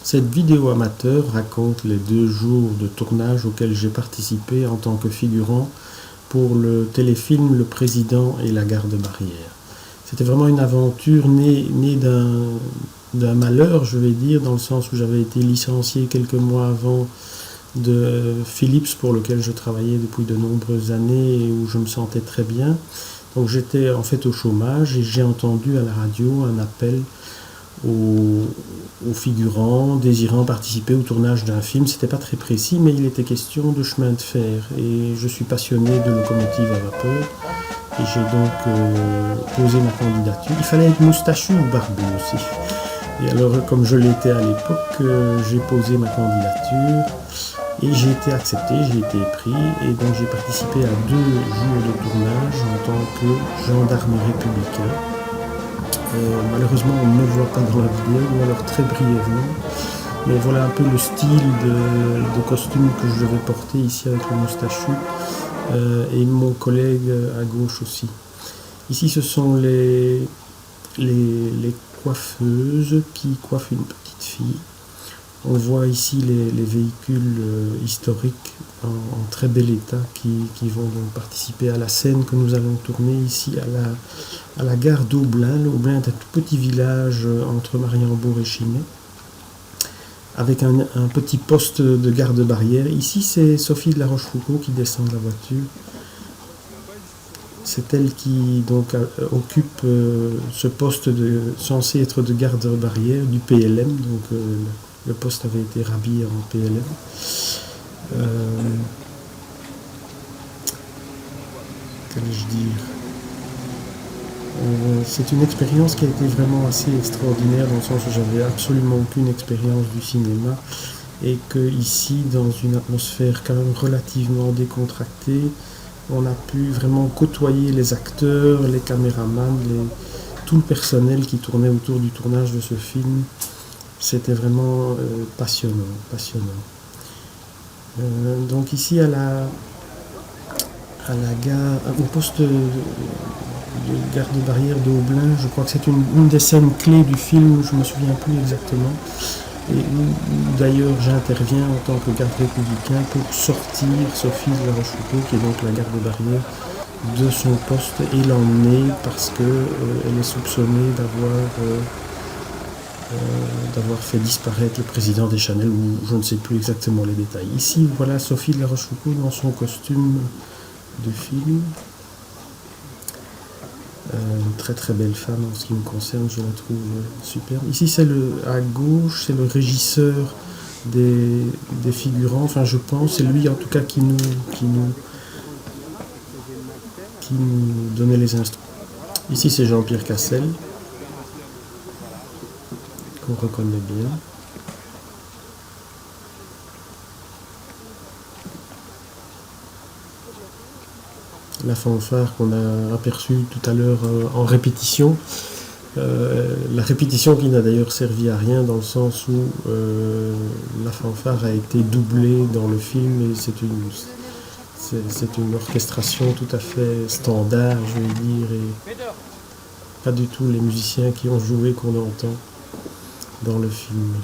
Cette vidéo amateur raconte les 2 jours de tournage auxquels j'ai participé en tant que figurant pour le téléfilm Le Président et la Garde-Barrière. C'était vraiment une aventure née d'un malheur, je vais dire, dans le sens où j'avais été licencié quelques mois avant de Philips, pour lequel je travaillais depuis de nombreuses années et où je me sentais très bien. Donc j'étais en fait au chômage et j'ai entendu à la radio un appel aux figurants désirant participer au tournage d'un film. C'était pas très précis, mais il était question de chemin de fer. Et je suis passionné de locomotives à vapeur. Et j'ai donc posé ma candidature. Il fallait être moustachu ou barbu aussi. Et alors, comme je l'étais à l'époque, j'ai posé ma candidature. Et j'ai été accepté, j'ai été pris. Et donc j'ai participé à 2 jours de tournage en tant que gendarme républicain. Malheureusement, on ne me voit pas dans la vidéo, ou alors très brièvement. Mais voilà un peu le style de costume que je devais porter ici avec le moustachu. Et mon collègue à gauche aussi. Ici, ce sont les coiffeuses qui coiffent une petite fille. On voit ici les véhicules historiques en très bel état qui vont donc participer à la scène que nous allons tourner ici à la gare d'Aublin. Aublin est un tout petit village entre Mariembourg et Chimay, avec un petit poste de garde-barrière. Ici, c'est Sophie de la Rochefoucauld qui descend de la voiture. C'est elle qui donc occupe ce poste censé être de garde-barrière du PLM. Donc le poste avait été rhabillé en PLM. Qu'allais-je dire ? C'est une expérience qui a été vraiment assez extraordinaire, dans le sens où j'avais absolument aucune expérience du cinéma, et que ici, dans une atmosphère quand même relativement décontractée, on a pu vraiment côtoyer les acteurs, les caméramans, tout le personnel qui tournait autour du tournage de ce film. C'était vraiment passionnant. Donc ici à la gare, au poste de garde-barrière de Aublin, je crois que c'est une des scènes clés du film, je ne me souviens plus exactement. Et où d'ailleurs j'interviens en tant que garde républicain pour sortir Sophie de la Rochefoucauld, qui est donc la garde-barrière, de son poste et l'emmener parce qu'elle est soupçonnée d'avoir fait disparaître le président des Chanel, ou je ne sais plus exactement les détails. Ici, voilà Sophie de la Rochefoucauld dans son costume de film. Une très très belle femme en ce qui me concerne, je la trouve superbe. Ici, à gauche, c'est le régisseur des figurants, enfin je pense, c'est lui en tout cas qui nous donnait les instructions. Ici, c'est Jean-Pierre Cassel, qu'on reconnaît bien. La fanfare qu'on a aperçue tout à l'heure en répétition. La répétition qui n'a d'ailleurs servi à rien, dans le sens où la fanfare a été doublée dans le film, et c'est une orchestration tout à fait standard, je vais dire, et pas du tout les musiciens qui ont joué qu'on entend dans le film.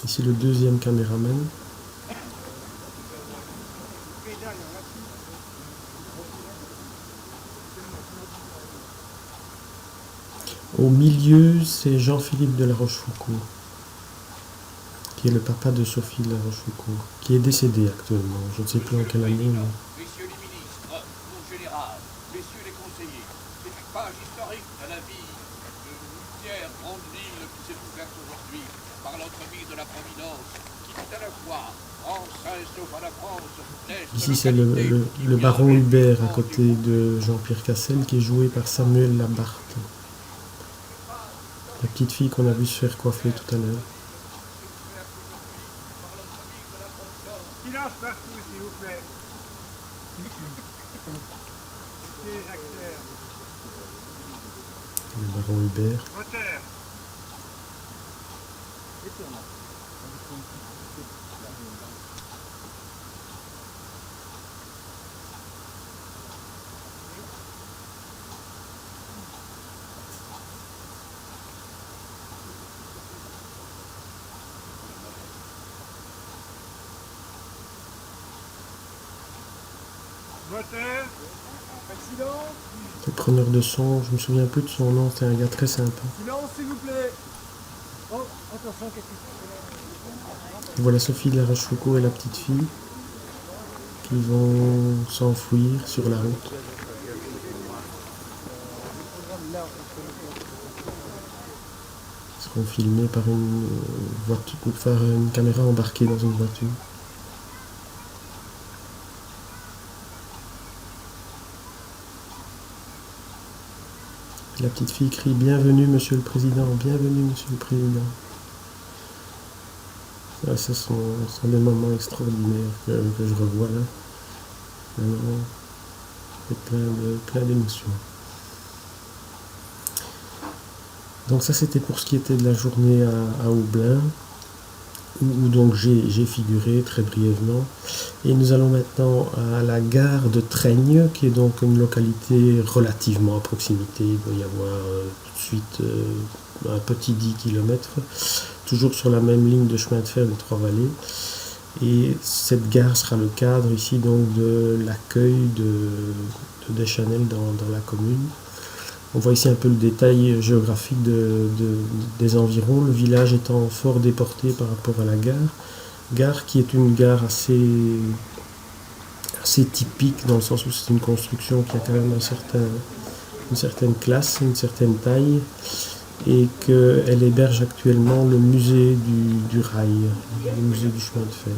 Ici le deuxième caméraman. Au milieu, c'est Jean-Philippe de la Rochefoucauld, qui est le papa de Sophie de la Rochefoucauld, qui est décédé actuellement. Je ne sais plus en quelle année. Mais... Messieurs les ministres, mon général, messieurs les conseillers, c'est une page historique de la vie d'une fière grande ville qui s'est ouverte aujourd'hui par l'entremise de la Providence, qui tout à la fois française sauf à la France. Ici, c'est le baron Hubert à côté de Jean-Pierre Cassel, qui est joué par Samuel Labarthe. La petite fille qu'on a vu se faire coiffer tout à l'heure. Silence partout, s'il vous plaît. Les acteurs. Le baron Hubert. Moteur. Moteur. Le preneur de son, je me souviens plus de son nom, c'était un gars très sympa. Silence, s'il vous plaît. Oh, attention, qu'est-ce que Voilà Sophie de la Rochefoucauld et la petite fille qui vont s'enfuir sur la route. Ils seront filmés par une voiture, par une caméra embarquée dans une voiture. La petite fille crie « Bienvenue, Monsieur le Président, bienvenue, Monsieur le Président ». Ça, ce sont des moments extraordinaires que je revois là. Vraiment, c'est plein d'émotions. Donc ça, c'était pour ce qui était de la journée à Aublin, où donc j'ai figuré très brièvement. Et nous allons maintenant à la gare de Traigne, qui est donc une localité relativement à proximité. Il doit y avoir tout de suite un petit 10 km, toujours sur la même ligne de chemin de fer des Trois-Vallées. Et cette gare sera le cadre ici donc de l'accueil de Deschanel dans la commune. On voit ici un peu le détail géographique des environs, le village étant fort déporté par rapport à la gare. Gare qui est une gare assez typique dans le sens où c'est une construction qui a quand même une certaine classe, une certaine taille, et qu'elle héberge actuellement le musée du rail, le musée du chemin de fer.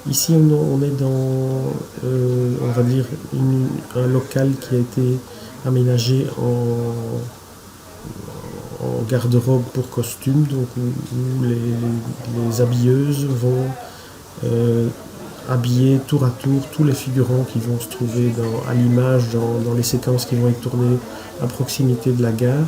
Ici, on est dans, on va dire, un local qui a été aménagé en garde-robe pour costumes, donc où les habilleuses vont habiller tour à tour tous les figurants qui vont se trouver à l'image dans les séquences qui vont être tournées à proximité de la gare.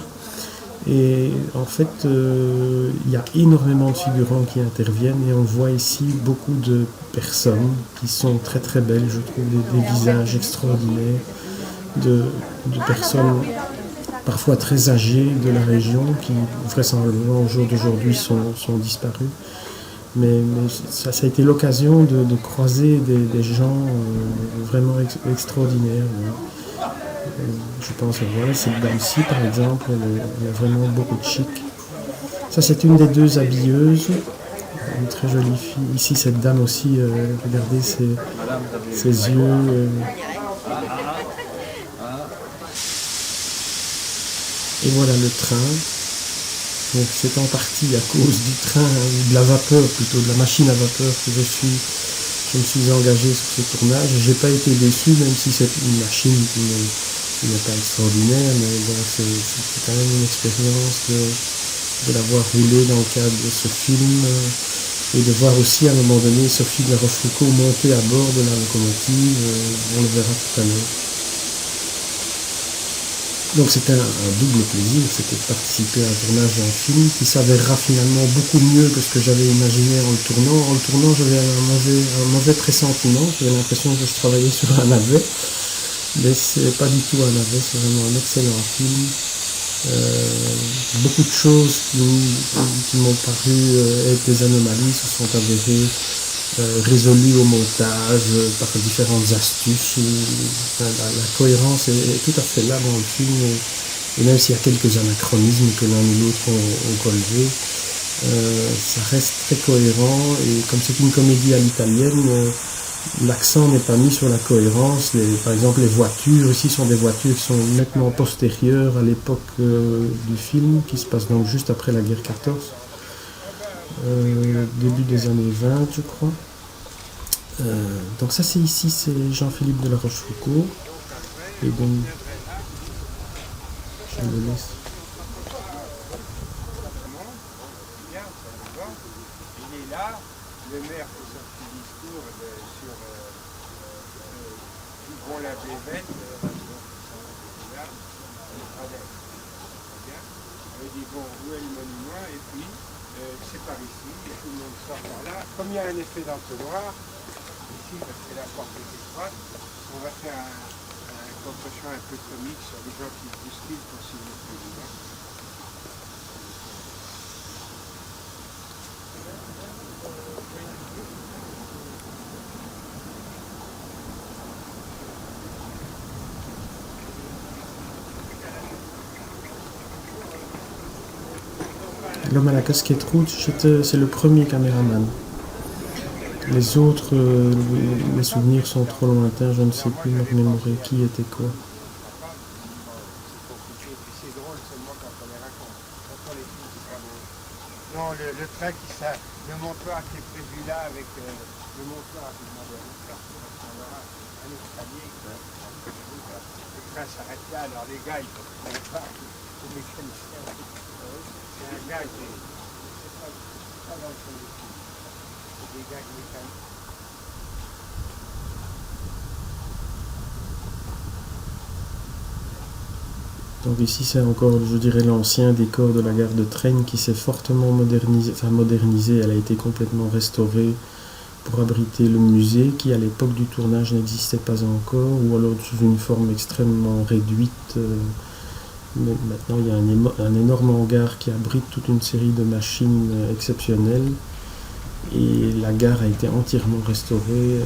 Et en fait, il y a énormément de figurants qui interviennent et on voit ici beaucoup de personnes qui sont très très belles, je trouve, des visages extraordinaires, de personnes parfois très âgées de la région qui vraisemblablement au jour d'aujourd'hui sont disparues. Mais ça a été l'occasion de croiser des gens vraiment extraordinaires. Je pense que voilà, cette dame-ci par exemple, elle a vraiment beaucoup de chic. Ça c'est une des deux habilleuses, une très jolie fille. Ici cette dame aussi, regardez ses yeux. Et voilà le train. Donc c'est en partie à cause du train, ou de la vapeur plutôt, de la machine à vapeur que je me suis engagé sur ce tournage. J'ai pas été déçu, même si c'est une machine qui n'est pas extraordinaire, mais bon, c'est quand même une expérience de l'avoir roulé dans le cadre de ce film, et de voir aussi à un moment donné Sophie de la Rochefoucauld monter à bord de la locomotive, on le verra tout à l'heure. Donc c'était un double plaisir, c'était de participer à un tournage d'un film qui s'avérera finalement beaucoup mieux que ce que j'avais imaginé en le tournant. En le tournant, j'avais un mauvais pressentiment, j'avais l'impression que je travaillais sur un navet, mais c'est pas du tout un navet, c'est vraiment un excellent film. Beaucoup de choses qui m'ont paru être des anomalies se sont avérées résolues au montage par différentes astuces. La cohérence est tout à fait là dans le film, et même s'il y a quelques anachronismes que l'un ou l'autre ont relevés, ça reste très cohérent, et comme c'est une comédie à l'italienne, l'accent n'est pas mis sur la cohérence. Par exemple, les voitures ici sont des voitures qui sont nettement postérieures à l'époque du film, qui se passe donc juste après la guerre 14. Début des années 20, je crois. Donc ça, c'est Jean-Philippe de la Rochefoucauld. Et donc, je le laisse. Il est là, le maire fait son petit discours sur Yvon la Bévette, là, il dit bon, où est le monument, et puis c'est par ici, et tout le monde sort par là. Comme il y a un effet d'entonnoir, ici, parce que la porte est étroite, on va faire un contre-champ un peu comique sur les gens qui se bousculent pour signer le président. L'homme à la casquette rouge, c'est le premier caméraman. Les autres, mes souvenirs sont trop lointains, je ne sais plus me remémorer qui était quoi. C'est drôle seulement quand on les raconte. Quand les films qui s'abondent. Non, le train le montoir qui est prévu là avec le montoir qui demande un escalier. Le train s'arrête là, alors les gars ils peuvent pas, les mécaniciens. C'est un gars qui est pas dans le fond du film. C'est des gars mécaniques. Donc ici c'est encore, je dirais, l'ancien décor de la gare de Treyne qui s'est fortement modernisé. Elle a été complètement restaurée pour abriter le musée qui à l'époque du tournage n'existait pas encore, ou alors sous une forme extrêmement réduite. Mais maintenant il y a un énorme hangar qui abrite toute une série de machines exceptionnelles et la gare a été entièrement restaurée.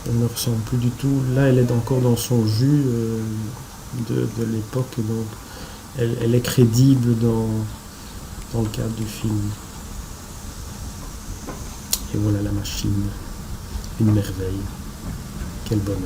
Elle ne ressemble plus du tout. Là, elle est encore dans son jus de l'époque, donc elle est crédible dans le cadre du film. Et voilà la machine. Une merveille. Quel bonheur.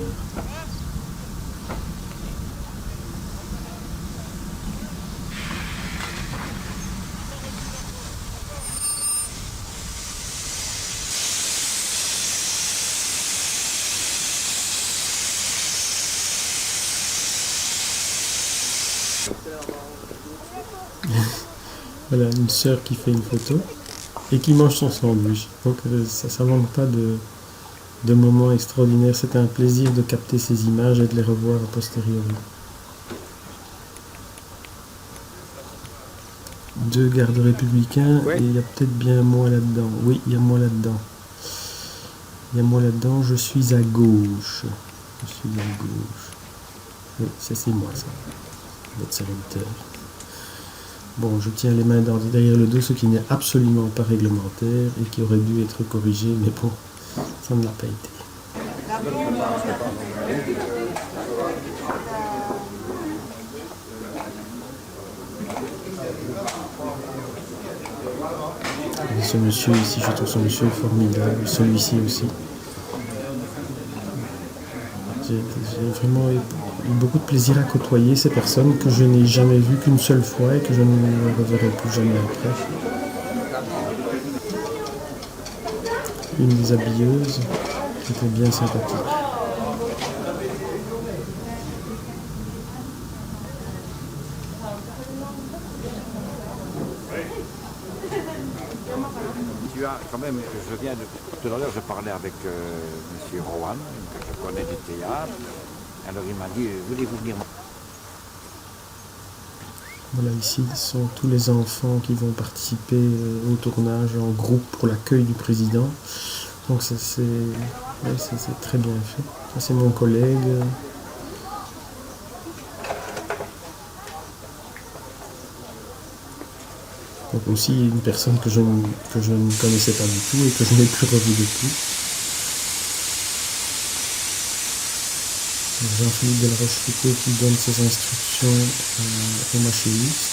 Voilà, une sœur qui fait une photo et qui mange son sandwich. Donc ça manque pas de moments extraordinaires. C'était un plaisir de capter ces images et de les revoir a posteriori. 2 gardes républicains, ouais. Et il y a peut-être bien moi là-dedans. Oui, il y a moi là-dedans. Il y a moi là-dedans, je suis à gauche. Je suis à gauche. Oui, c'est moi ça. Votre serviteur. Bon, je tiens les mains derrière le dos, ce qui n'est absolument pas réglementaire et qui aurait dû être corrigé, mais bon, ça ne l'a pas été. Et ce monsieur ici, je trouve ce monsieur formidable, celui-ci aussi. J'ai vraiment eu beaucoup de plaisir à côtoyer ces personnes que je n'ai jamais vues qu'une seule fois et que je ne reverrai plus jamais après. Une des habilleuses qui était bien sympathique. Tu as quand même, tout à l'heure je parlais avec M. Rowan, que je connais du théâtre. Alors il m'a dit, voulez-vous venir? Voilà, ici sont tous les enfants qui vont participer au tournage en groupe pour l'accueil du président. Donc c'est très bien fait. Ça c'est mon collègue. Donc aussi une personne que je ne connaissais pas du tout et que je n'ai plus revue depuis. Jean-Philippe de la Rochefoucauld qui donne ses instructions au machiniste.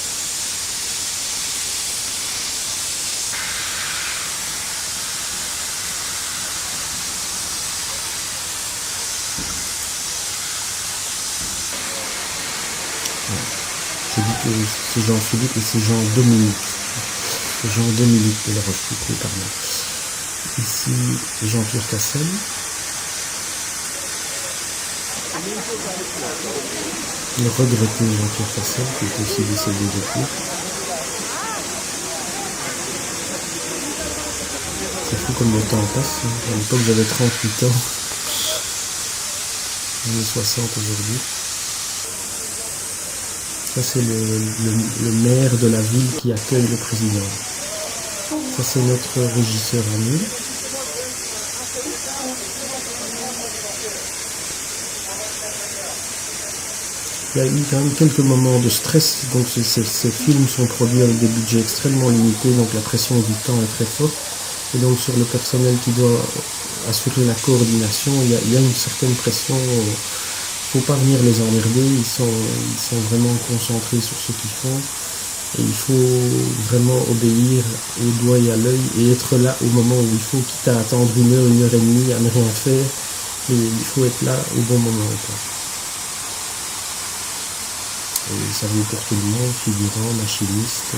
Je dis que c'est Jean-Philippe et c'est Jean-Dominique. C'est Jean-Dominique de la Rochefoucauld, pardon. Ici, Jean-Pierre Cassel. Le regretté Jean-Pierre Cassel, qui est aussi décédé depuis. C'est fou comme le temps passe. À l'époque, j'avais 38 ans. J'en ai 60 aujourd'hui. Ça, c'est le maire de la ville qui accueille le président. Ça, c'est notre régisseur ami. Il y a eu quand même quelques moments de stress, donc ces films sont produits avec des budgets extrêmement limités, donc la pression du temps est très forte. Et donc sur le personnel qui doit assurer la coordination, il y a une certaine pression. Il ne faut pas venir les emmerder, ils sont vraiment concentrés sur ce qu'ils font. Et il faut vraiment obéir au doigt et à l'œil et être là au moment où il faut, quitte à attendre 1 heure et demie, à ne rien faire. Et il faut être là au bon moment, quoi. Et ça vaut pour tout le monde, figurant, machiniste.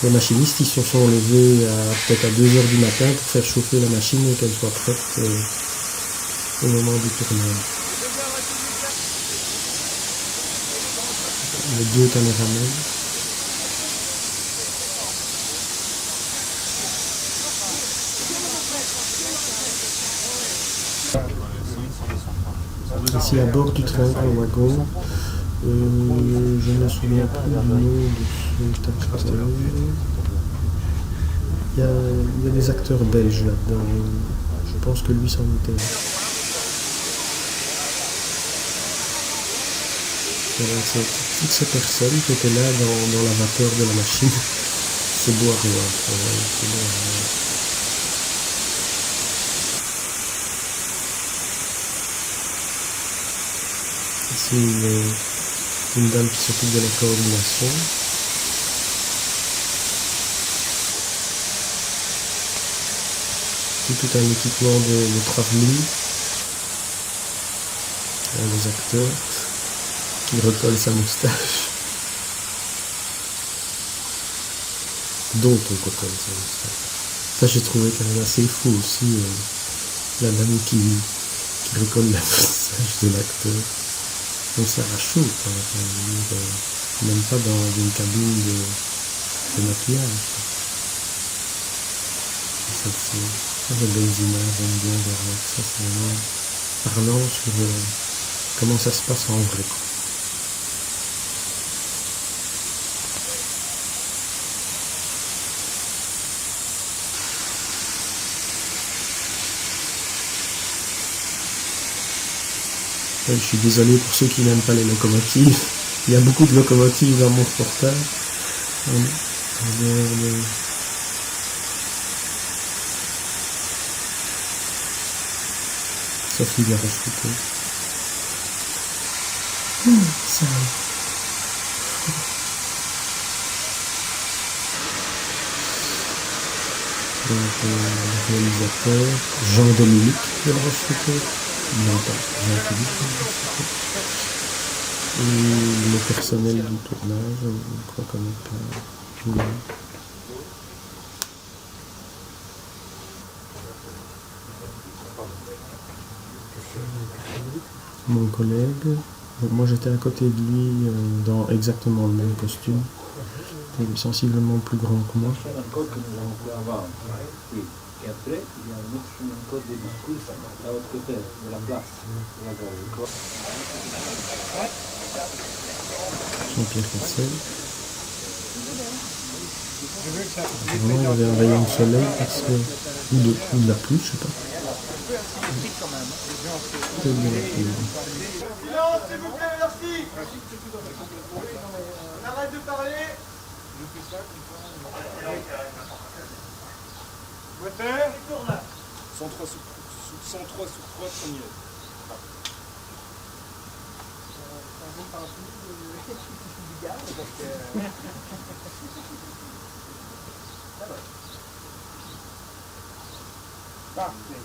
Les machinistes, ils se sont levés peut-être à 2 heures du matin pour faire chauffer la machine et qu'elle soit prête au moment du tournage. Les 2 caméramans. Ici à bord du train en wagon, je ne me souviens plus du nom de cet acteur. Il y a des acteurs belges là-dedans. Je pense que lui c'en était. C'est toutes ces personnes qui étaient là dans la vapeur de la machine. C'est beau à voir. Ici, une dame qui s'occupe de la coordination. Et tout un équipement de travelling. Les acteurs qui recollent sa moustache. Dont on recolle sa moustache. Ça, j'ai trouvé quand même assez fou aussi. La dame qui recolle la moustache de l'acteur. Donc ça a chaud, même pas dans une cabine de maquillage. Ça, c'est des belles images, j'aime bien voir ça, c'est vraiment parlant sur comment ça se passe en vrai. Je suis désolé pour ceux qui n'aiment pas les locomotives. Il y a beaucoup de locomotives dans mon reportage. Sophie de la Rochefoucauld. Ça. Donc, le réalisateur Jean-Dominique de la Rochefoucauld. Non, pas Jean-Philippe de la Rochefoucauld. Et le personnel du tournage, je crois qu'on n'est pas. Mon collègue, moi j'étais à côté de lui dans exactement le même costume, il est sensiblement plus grand que moi. Et après, il y a un autre chemin encore des discours à l'autre côté de la place. Jean-Pierre Cassel. Vraiment, il y avait un rayon de soleil parce que, ou de la pluie, je sais pas. Peut-être de la pluie. Silence, s'il vous plaît, merci. On arrête de parler. Moteur 103 sur 3 premiers. Parfait.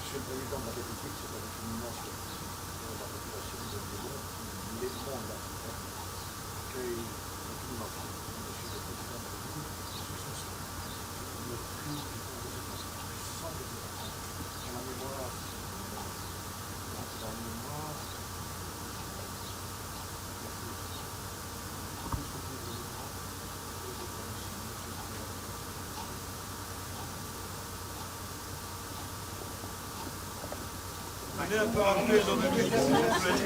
Monsieur le Président de la République, c'est avec une immense de la population de Lyon, les mondes accueillent avec une immense Monsieur le Président de la République, ce sont le plus puissant des dans la mémoire. Dans la mémoire. Allez un peu rappeler dans le micro, s'il vous plaît.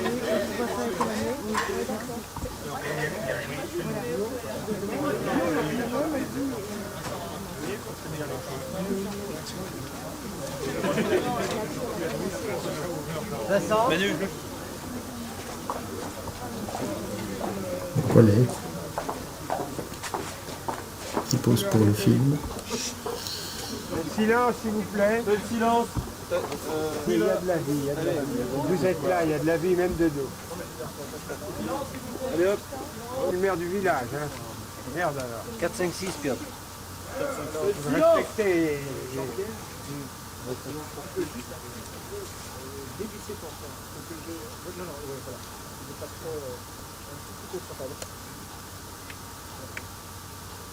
Manu. Collègue qui pose pour le film. Silence, s'il vous plaît. Le silence. Il y a de la vie, il y a de la vie. Vous êtes là, il y a de la vie, même de dos. Allez hop. Le maire du village, hein. Merde alors. 4, 5, 6, Piotr. Respectez.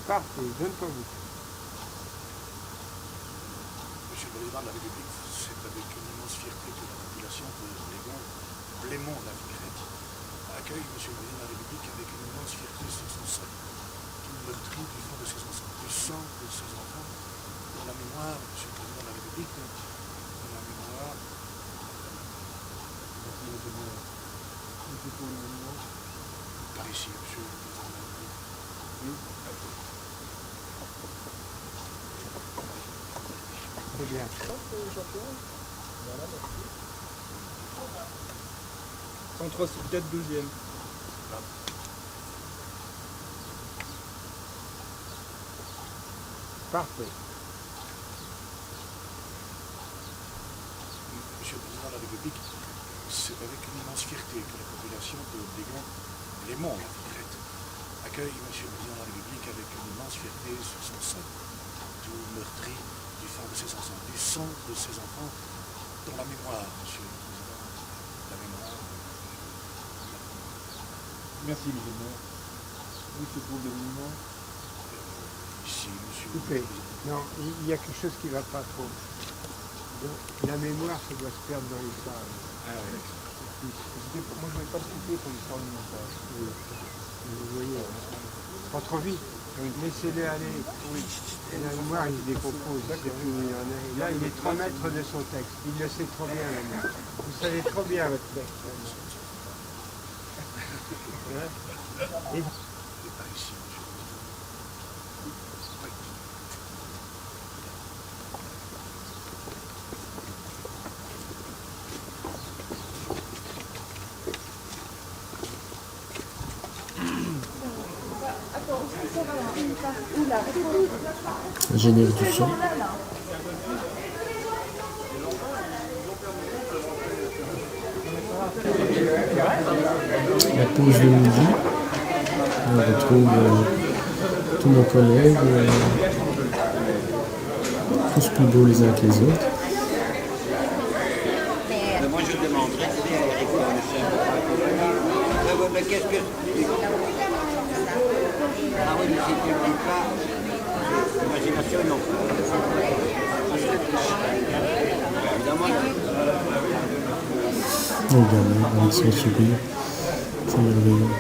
Partez, donne pas vous. Monsieur le Président de la République, c'est avec une immense fierté que la population de Légon, Blémont-la-Vigrette, accueille Monsieur le Président de la République avec une immense fierté sur son sol. Tout meurtri du fond de ses enfants, du sang de ses enfants, dans la mémoire, Monsieur le Président de la République, dans la mémoire. Par ici, Monsieur le Président de la République. C'est bien. Centre 4, 12e. Parfait. Monsieur le Président de la République, c'est avec une immense fierté que la population de Légon, Blémont-la-Vigrette, accueille Monsieur le Président de la République avec une immense fierté sur son sol, tout meurtri du fond de ses enfants, du sang de ses enfants, dans la mémoire, Monsieur le Président, la mémoire. Merci, monsieur le maire. Oui, c'est pour le monument. Ici, Monsieur le Coupé. Président. Non, il y a quelque chose qui ne va pas trop. La mémoire, ça doit se perdre dans les sables. Ah ouais. Moi, je ne vais pas le couper pour l'histoire du montage. Vous voyez, pas trop vite. Laissez-les aller. Oui. Et la mémoire, il se décompose. C'est plus où il y en a. Là, il est trop maître de son texte. Il le sait trop bien, la mémoire. Vous savez trop bien votre texte. Et Et par ici, Monsieur le Président. Oui. Le générique du son. La pause de midi. On retrouve tous nos collègues, tous plus beaux les uns que les autres. Moi, je demanderais si Eric connaissait un peu. Mais qu'est-ce que... Ah oui, mais si tu ne dis pas, l'imagination, non. Évidemment, Les gamins avec son sourire. C'est merveilleux.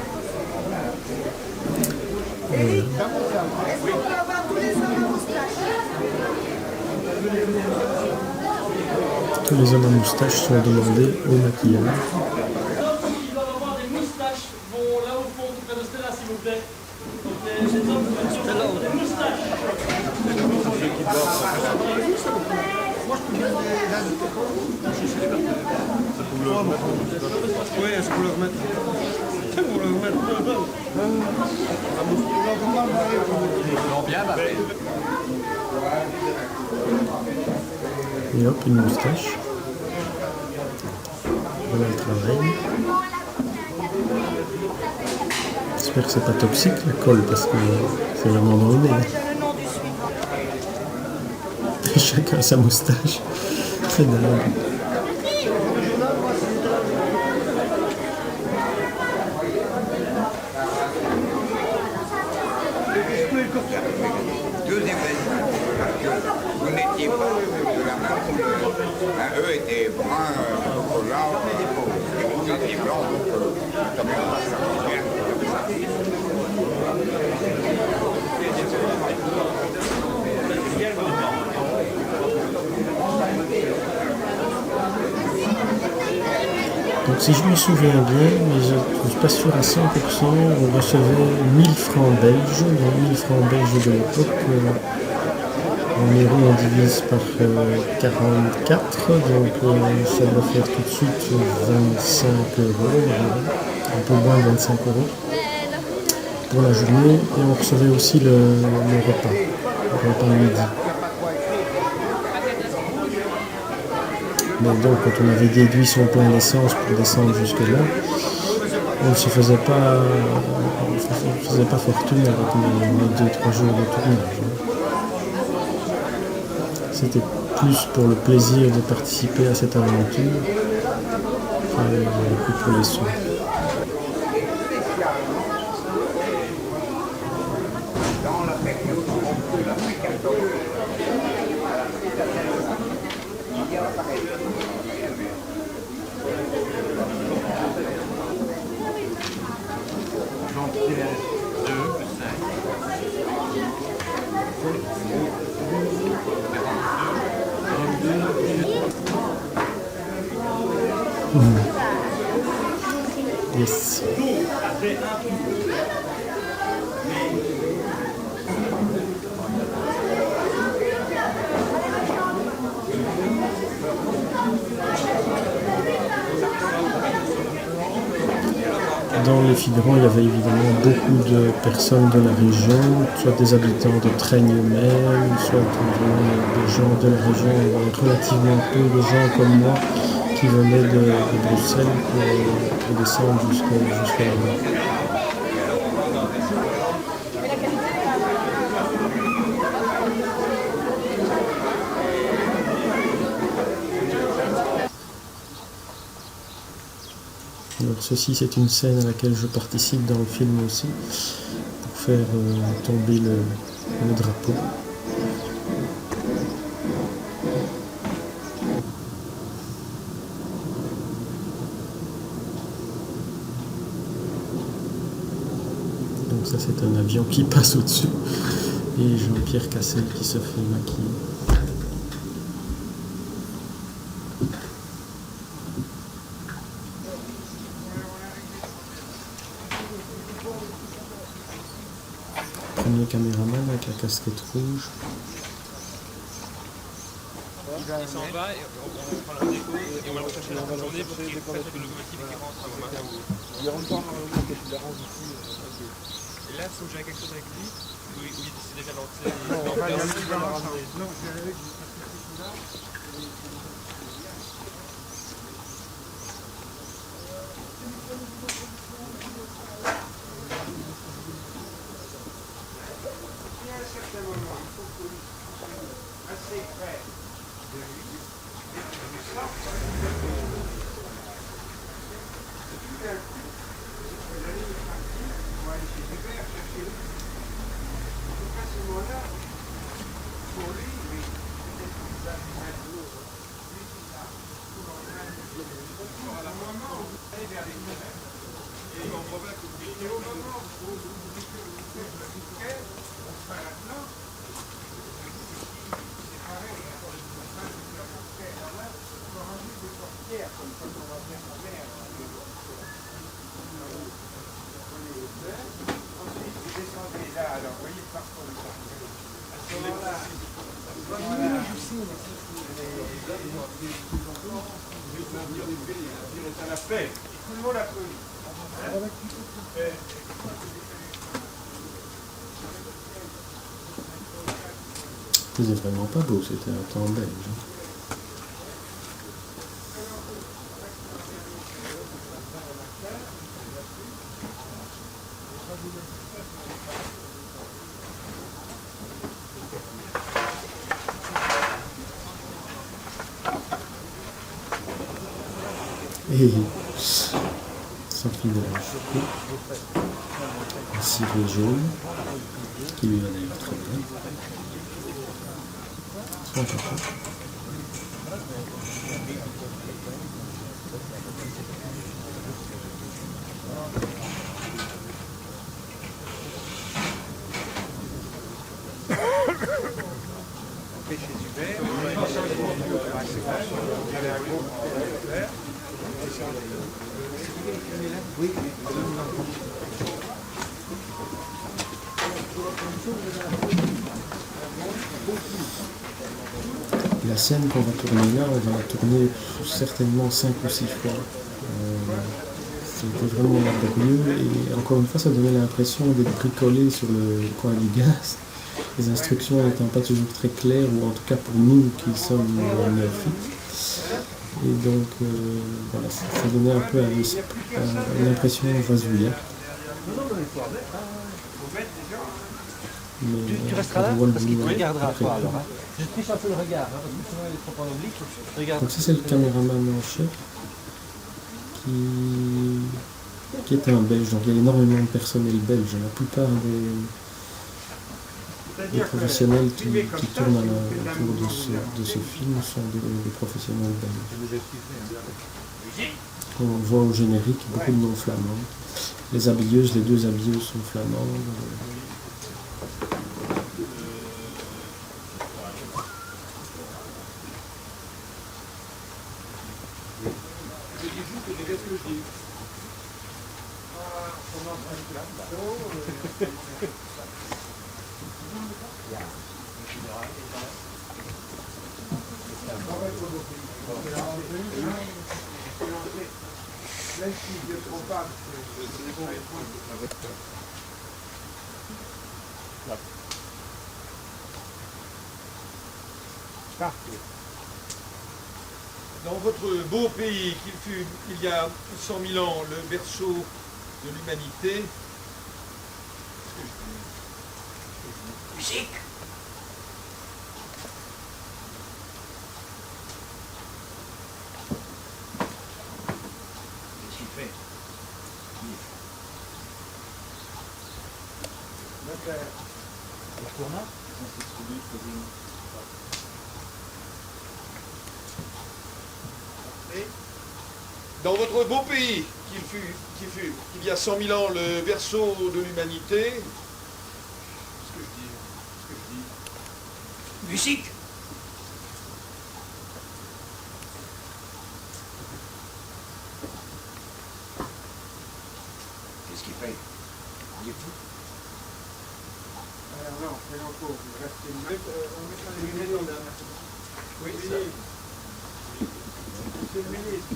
Tous les hommes à moustache sont demandés au maquillage. Si on va avoir des moustaches, vont là au fond, près de Stella, s'il vous plaît. Donc, les hommes ont des moustaches. Oui, est-ce qu'on le remettre? On le remettre. Et hop, une moustache. Voilà le travail. J'espère que c'est pas toxique la colle parce que c'est vraiment dans le nez. Chacun sa moustache. C'est dingue. Deux événements, parce que vous n'étiez pas de la même couleur. Eux étaient bruns, collants, et vous étiez blancs, donc ça ne pas ça bien comme ça. Donc si je me souviens bien, mais je ne suis pas sûr à 100%, on recevait 1000 francs belges, donc 1000 francs belges de l'époque. En euros on divise par 44, donc ça doit faire tout de suite 25 euros, un peu moins de 25 euros pour la journée. Et on recevait aussi le repas midi. Mais donc quand on avait déduit son plein d'essence pour descendre jusque là, on ne se faisait pas fortune avec mes 2-3 jours de tournage. C'était plus pour le plaisir de participer à cette aventure que pour les sous. Dans la période de l'après-14, il y a pareil. Yes. Dans les figurants, il y avait évidemment beaucoup de personnes de la région, soit des habitants de Traigne eux-mêmes, soit des gens de la région, relativement peu de gens comme moi qui venaient de Bruxelles pour descendre jusqu'à là-bas. Alors ceci, c'est une scène à laquelle je participe dans le film aussi, pour faire tomber le drapeau. Donc ça, c'est un avion qui passe au-dessus, et Jean-Pierre Cassel qui se fait maquiller. Premier caméraman avec la casquette rouge. Il s'en va et on prend la déco et on va le rechercher la journée pour qu'il fasse le locomotive et qu'il rentre au matin. Il rentre pas normalement quand il la rentre ici. Et là, il faut que j'ai quelque chose avec lui ou il décide déjà d'entrer. Non, on va y aller dans la ramener. Non, je vais aller jusqu'à là. À un certain moment, il faut que nous soyons assez près de lui et que nous sortions et tout d'un coup, vous allez nous partir pour aller chez Hubert chercher lui. Donc à ce moment-là, pour lui, oui, peut-être qu'il va faire de l'eau, lui qui l'a toujours en train de dire, à la moment où vous allez vers les Hubert, et au moment où vous dites que vous faites le bouquet, maintenant, c'est pareil, on est en train de faire mon frère là, on va ranger des portières comme quand on va faire la mer. Ensuite, vous descendez là, alors vous voyez parfois le portière. À ce moment-là, à la paix, tout le monde applaudit. C'était vraiment pas beau, c'était un temps belge. Et Sophie de la Choucou, un ciré jaune, qui lui va d'ailleurs très bien. Son papa. Chez Hubert, il y avait un groupe Hubert. Oui. La scène qu'on va tourner là, on va la tourner certainement 5 ou 6 fois. C'était vraiment laborieux et encore une fois ça donnait l'impression d'être bricolé sur le coin du gaz. Les instructions n'étant pas toujours très claires, ou en tout cas pour nous qui sommes néophytes. Et donc, voilà, ça donnait un peu l'impression vasouillante. Tu resteras là parce qu'il te regardera après. pas alors. Hein. Je triche un peu le regard, hein, parce que souvent il est trop en oblique. Regarde. Donc ça c'est le caméraman en chef qui est un Belge. Donc il y a énormément de personnel belge. La plupart des professionnels qui tournent autour de ce film sont des professionnels belges. On voit au générique beaucoup de noms flamands. Les habilleuses, les deux habilleuses sont flamandes. Dans votre beau pays, qu'il fut il y a 100 000 ans le berceau de l'humanité, Musique. Qu'est-ce qu'il fait? dans votre beau pays, qu'il fut il y a 100 000 ans le berceau de l'humanité, qu'est-ce que je dis? Musique. Qu'est-ce qu'il fait? Il est fou. Alors non, c'est encore. On mettra les lunettes. Oui, ça. C'est le ministre.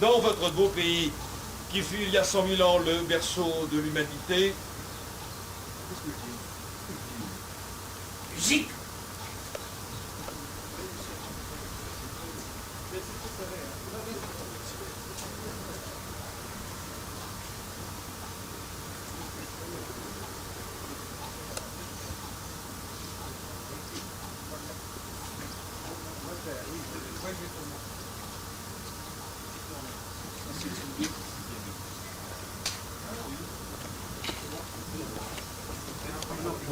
Dans votre beau pays, qui fut il y a 100 000 ans le berceau de l'humanité, qu'est-ce que je dis? Musique.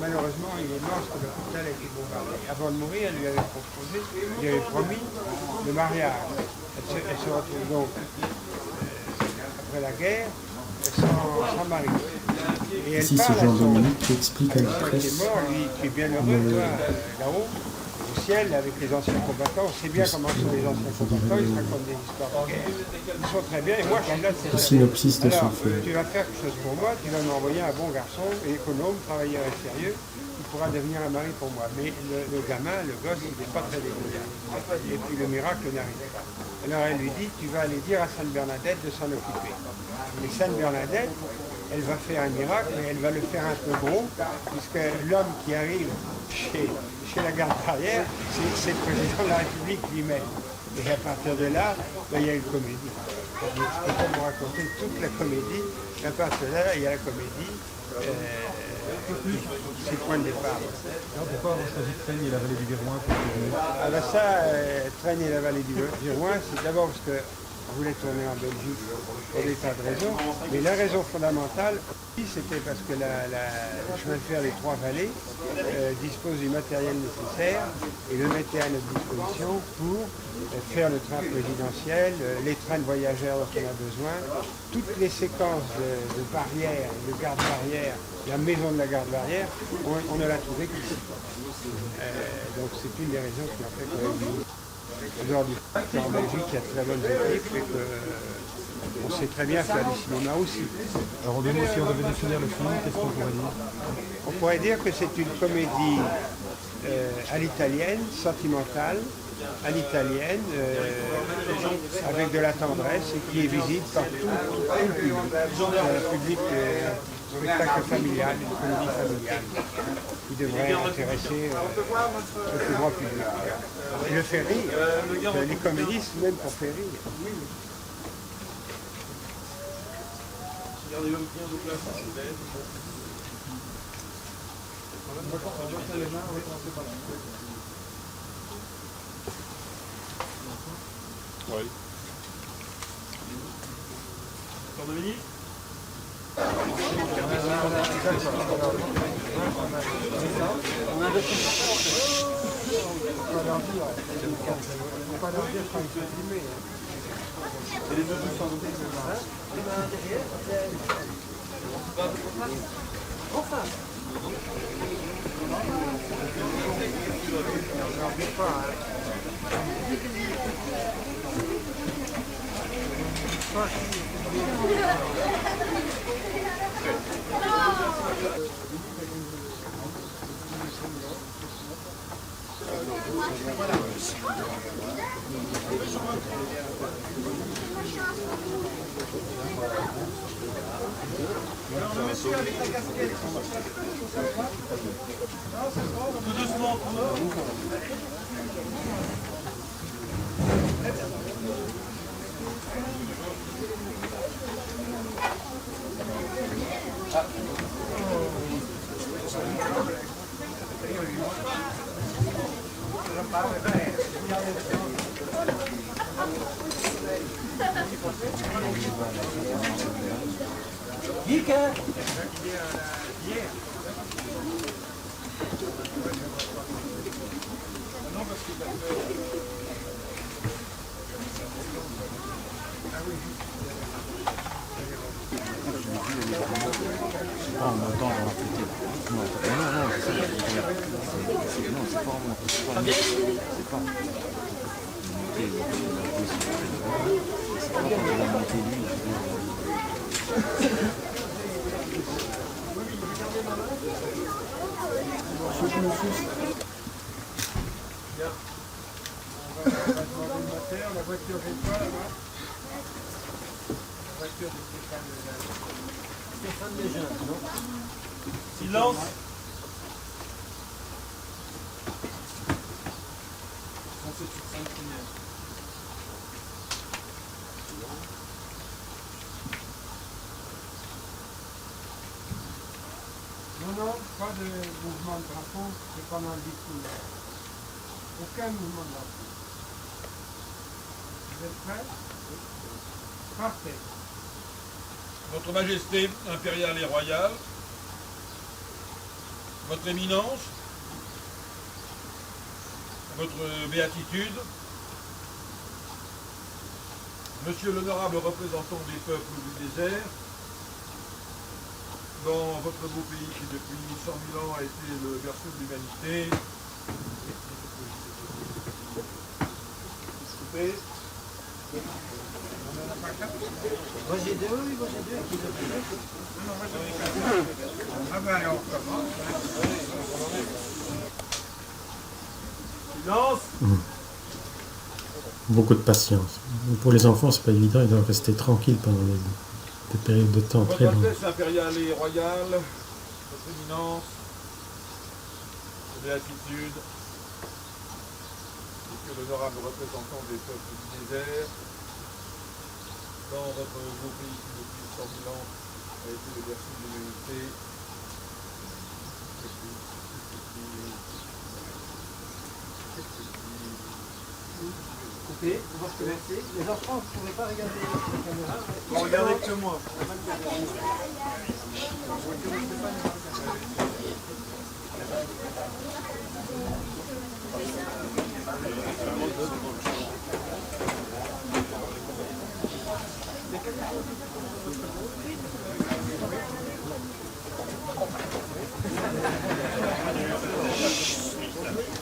Malheureusement, il est mort parce que l'hôpital a été bombardé. Avant de mourir, elle lui avait proposé, il lui avait promis le mariage. Elle se retrouve donc, après la guerre, sans mari. Et elle Ici, c'est Jean-Dominique qui explique à la presse. Qui est mort, lui, qui est bien heureux, toi, là-haut, au ciel, avec les anciens combattants. On sait bien comment sont les anciens combattants, ils se racontent des histoires de guerre. Ils sont très bien, et moi, je suis là, c'est Le synopsis de son alors, film. tu vas faire quelque chose pour moi, tu vas m'envoyer un bon garçon, économe, travailleur et sérieux, qui pourra devenir un mari pour moi. Mais le gamin, le gosse, il n'est pas très débrouillard. Et puis le miracle n'arrive pas. Alors elle lui dit, tu vas aller dire à Sainte Bernadette de s'en occuper. Et Sainte Bernadette, elle va faire un miracle, mais elle va le faire un peu gros, puisque l'homme qui arrive chez la garde barrière, c'est le président de la République lui-même. Et à partir de là, ben, il y a une comédie. Je ne peux pas vous raconter toute la comédie. À partir de là, il y a la comédie. C'est le point de départ. Alors pourquoi avoir choisi Traigne et la vallée du Virouin pour tourner? Ah ben ça, Traigne et la vallée du Virouin, c'est d'abord parce que on voulait tourner en Belgique pour des tas de raisons, mais la raison fondamentale, c'était parce que le chemin de fer des Trois-Vallées dispose du matériel nécessaire et le mettait à notre disposition pour faire le train présidentiel, les trains de voyageurs dont on a besoin, toutes les séquences de barrières, de garde-barrière, la maison de la garde-barrière, on ne l'a trouvé qu'ici. Donc c'est une des raisons qui a fait qu'on a vu. Aujourd'hui, en Belgique, il y a de très bonnes équipes et qu'on sait très bien faire du cinéma aussi. Alors, si on devait définir le film, qu'est-ce qu'on pourrait dire? On pourrait dire que c'est une comédie à l'italienne, sentimentale, à l'italienne, avec de la tendresse et qui est visible par tout le public. C'est un public spectacle familial, une comédie familiale, qui devrait intéresser le plus grand public. Et le faire rire, les comédies, c'est même pour faire rire. Gardez bien vos places, s'il vous plaît. Oui. Encore Dominique? Alors, monsieur avec la casquette, tout doucement. La voiture est pas là-bas. La voiture de Stéphane Lejeune, non? Silence. Non, pas de mouvement de drapeau, c'est pendant le discours. Aucun mouvement de drapeau. Vous êtes prêts? Parfait. Votre Majesté impériale et royale, Votre Éminence, Votre Béatitude, Monsieur l'honorable représentant des peuples du désert, dans votre beau pays qui depuis 100 000 ans a été le berceau de l'humanité, Moi j'ai deux, oui, moi j'ai deux. Ah ben alors on commence. Silence. Beaucoup de patience. Pour les enfants, c'est pas évident, ils doivent rester tranquilles pendant des périodes de temps très Votre longues. Altesse impériale et royale, Votre Éminence, Votre Béatitude, Monsieur l'honorable représentant des peuples du désert, dans votre beau pays qui depuis 100 000 ans a été le berceau de l'humanité, Coupé, on va recommencer. Les enfants, vous ne pouvez pas regarder la caméra. Bon, regardez que moi.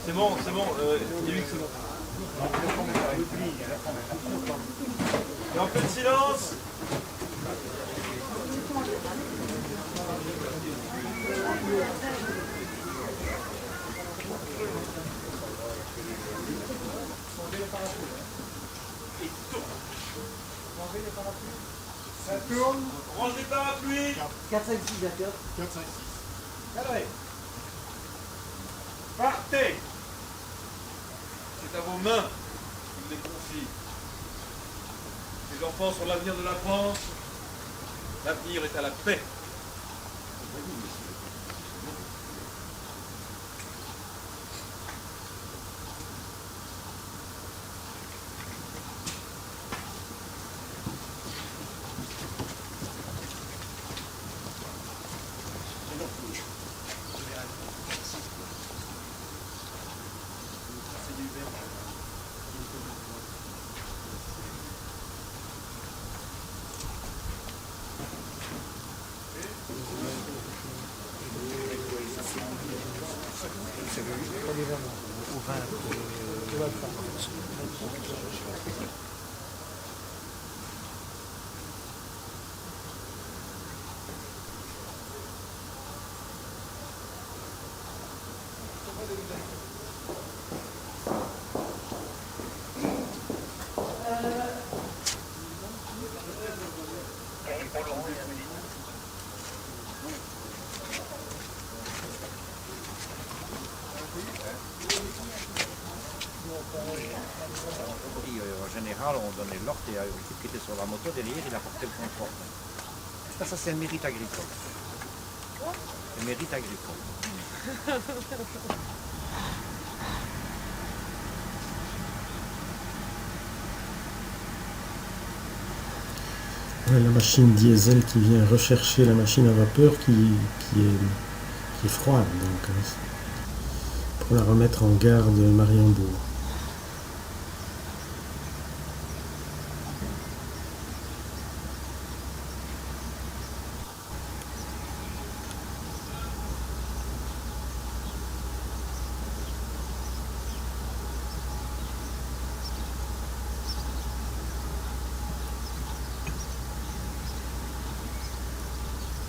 C'est bon, Yvick, c'est bon. Et un peu de silence. Ça tourne. Range les parapluies. 4, 5, 6, d'accord. 4, 5, 6. Allez. Partez. C'est à vos mains qu'il les confie. Les enfants sont l'avenir de la France. L'avenir est à la paix. En général, on donnait l'ordre et l'équipe qui était sur la moto derrière, il apportait le confort. Ça c'est un mérite agricole. Un mérite agricole. La machine diesel qui vient rechercher la machine à vapeur qui est froide, donc pour la remettre en gare de Mariembourg.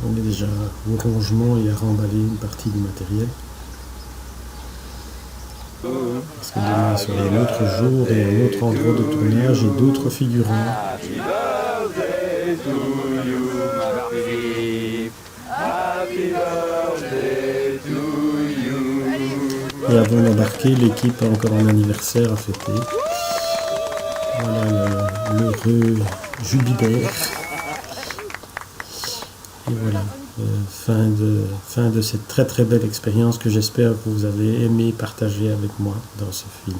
On est déjà au rangement et à remballer une partie du matériel. Parce que demain sera un autre jour et un autre endroit de tournage et d'autres figurants. Et avant d'embarquer, l'équipe a encore un anniversaire à fêter. Voilà l'heureux jubilaire. Et voilà, fin de cette très très belle expérience que j'espère que vous avez aimé partager avec moi dans ce film.